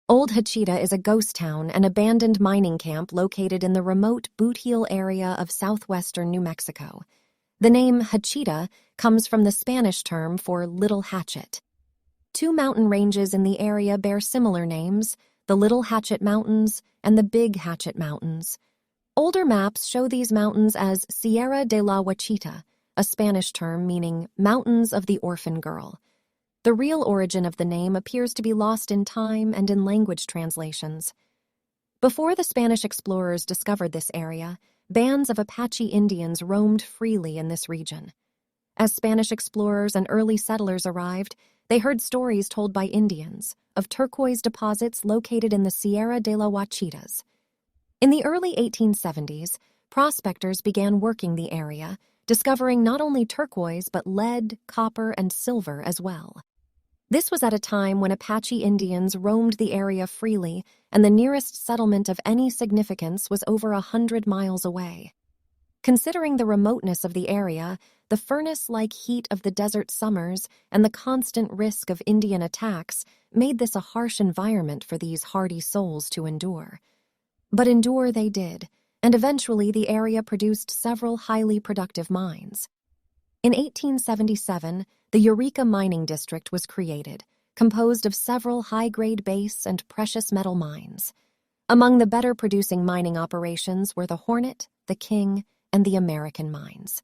Old Hachita is a ghost town and abandoned mining camp located in the remote bootheel area of southwestern New Mexico. The name Hachita comes from the Spanish term for little hatchet. Two mountain ranges in the area bear similar names, the Little Hatchet Mountains and the Big Hatchet Mountains. Older maps show these mountains as Sierra de la Hachita, a Spanish term meaning Mountains of the Orphan Girl. The real origin of the name appears to be lost in time and in language translations. Before the Spanish explorers discovered this area, bands of Apache Indians roamed freely in this region. As Spanish explorers and early settlers arrived, they heard stories told by Indians of turquoise deposits located in the Sierra de la Huachitas. In the early 1870s, prospectors began working the area, discovering not only turquoise but lead, copper, and silver as well. This was at a time when Apache Indians roamed the area freely, and the nearest settlement of any significance was over 100 miles away. Considering the remoteness of the area, the furnace-like heat of the desert summers, and the constant risk of Indian attacks made this a harsh environment for these hardy souls to endure. But endure they did, and eventually the area produced several highly productive mines. In 1877, the Eureka Mining District was created, composed of several high-grade base and precious metal mines. Among the better-producing mining operations were the Hornet, the King, and the American mines.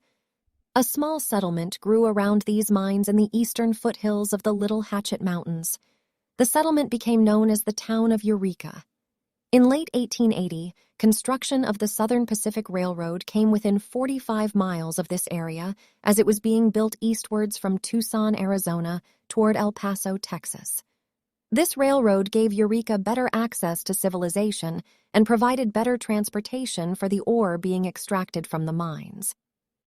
A small settlement grew around these mines in the eastern foothills of the Little Hatchet Mountains. The settlement became known as the town of Eureka. In late 1880, construction of the Southern Pacific Railroad came within 45 miles of this area as it was being built eastwards from Tucson, Arizona, toward El Paso, Texas. This railroad gave Eureka better access to civilization and provided better transportation for the ore being extracted from the mines.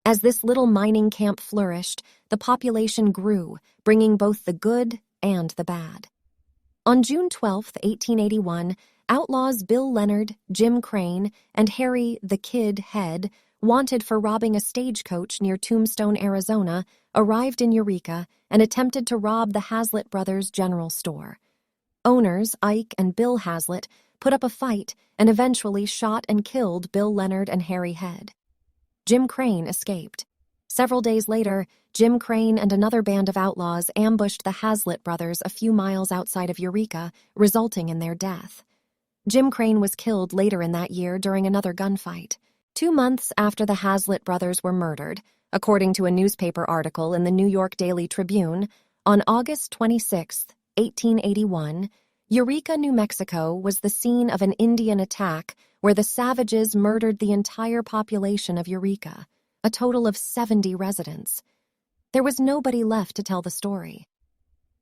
As this little mining camp flourished, the population grew, bringing both the good and the bad. On June 12, 1881, outlaws Bill Leonard, Jim Crane, and Harry the Kid Head, wanted for robbing a stagecoach near Tombstone, Arizona, arrived in Eureka and attempted to rob the Hazlitt Brothers General Store. Owners, Ike and Bill Hazlitt, put up a fight and eventually shot and killed Bill Leonard and Harry Head. Jim Crane escaped. Several days later, Jim Crane and another band of outlaws ambushed the Hazlitt brothers a few miles outside of Eureka, resulting in their death. Jim Crane was killed later in that year during another gunfight. 2 months after the Hazlitt brothers were murdered, according to a newspaper article in the New York Daily Tribune, on August 26, 1881, Eureka, New Mexico was the scene of an Indian attack where the savages murdered the entire population of Eureka, a total of 70 residents. There was nobody left to tell the story.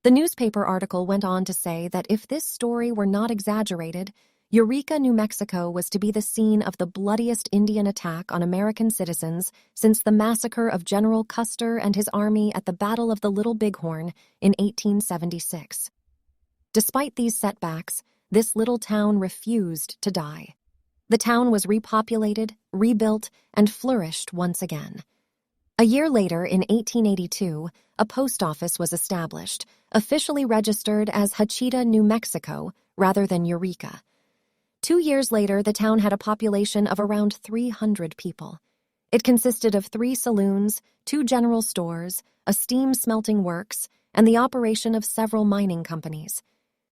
The newspaper article went on to say that if this story were not exaggerated, Eureka, New Mexico was to be the scene of the bloodiest Indian attack on American citizens since the massacre of General Custer and his army at the Battle of the Little Bighorn in 1876. Despite these setbacks, this little town refused to die. The town was repopulated, rebuilt, and flourished once again. A year later, in 1882, a post office was established, officially registered as Hachita, New Mexico, rather than Eureka. 2 years later, the town had a population of around 300 people. It consisted of 3 saloons, 2 general stores, a steam smelting works, and the operation of several mining companies.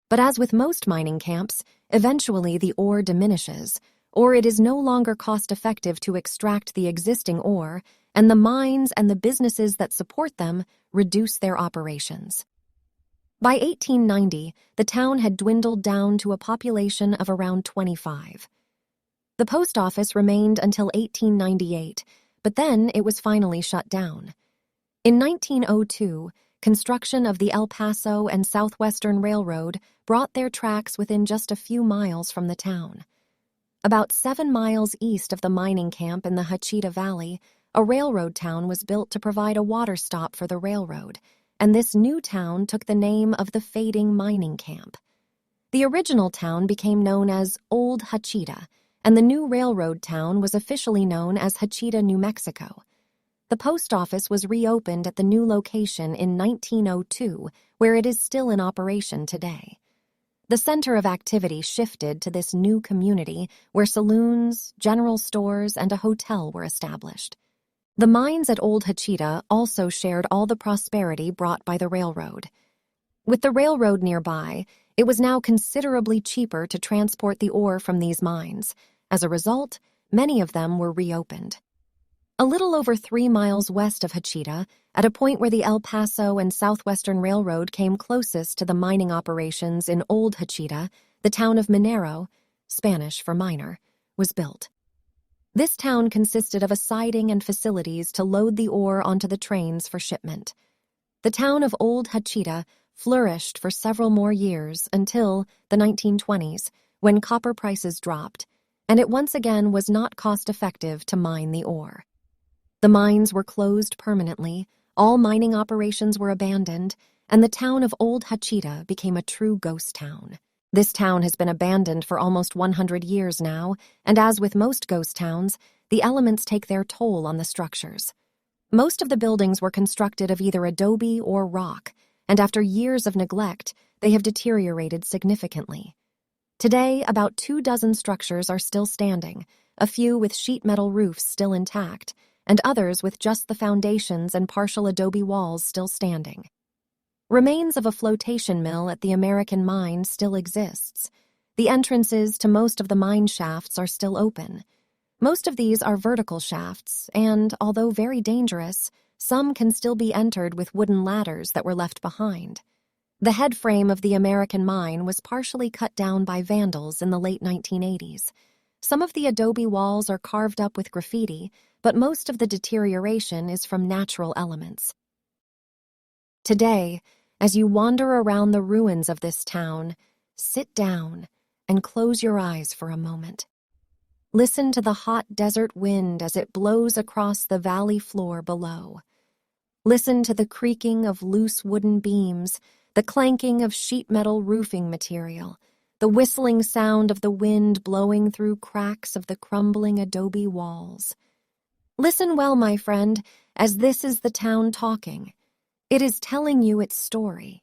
But as with most mining camps, eventually the ore diminishes, or it is no longer cost-effective to extract the existing ore, and the mines and the businesses that support them reduce their operations. By 1890, the town had dwindled down to a population of around 25. The post office remained until 1898, but then it was finally shut down. In 1902, construction of the El Paso and Southwestern Railroad brought their tracks within just a few miles from the town. About 7 miles east of the mining camp in the Hachita Valley, a railroad town was built to provide a water stop for the railroad, and this new town took the name of the fading mining camp. The original town became known as Old Hachita, and the new railroad town was officially known as Hachita, New Mexico. The post office was reopened at the new location in 1902, where it is still in operation today. The center of activity shifted to this new community where saloons, general stores, and a hotel were established. The mines at Old Hachita also shared all the prosperity brought by the railroad. With the railroad nearby, it was now considerably cheaper to transport the ore from these mines. As a result, many of them were reopened. A little over 3 miles west of Hachita, at a point where the El Paso and Southwestern Railroad came closest to the mining operations in Old Hachita, the town of Minero, Spanish for miner, was built. This town consisted of a siding and facilities to load the ore onto the trains for shipment. The town of Old Hachita flourished for several more years until the 1920s, when copper prices dropped, and it once again was not cost-effective to mine the ore. The mines were closed permanently, all mining operations were abandoned, and the town of Old Hachita became a true ghost town. This town has been abandoned for almost 100 years now, and as with most ghost towns, the elements take their toll on the structures. Most of the buildings were constructed of either adobe or rock, and after years of neglect, they have deteriorated significantly. Today, about 24 structures are still standing, a few with sheet metal roofs still intact, and others with just the foundations and partial adobe walls still standing. Remains of a flotation mill at the American mine still exists. The entrances to most of the mine shafts are still open. Most of these are vertical shafts, and, although very dangerous, some can still be entered with wooden ladders that were left behind. The head frame of the American mine was partially cut down by vandals in the late 1980s. Some of the adobe walls are carved up with graffiti, but most of the deterioration is from natural elements. Today, as you wander around the ruins of this town, sit down and close your eyes for a moment. Listen to the hot desert wind as it blows across the valley floor below. Listen to the creaking of loose wooden beams, the clanking of sheet metal roofing material, the whistling sound of the wind blowing through cracks of the crumbling adobe walls. Listen well, my friend, as this is the town talking. It is telling you its story.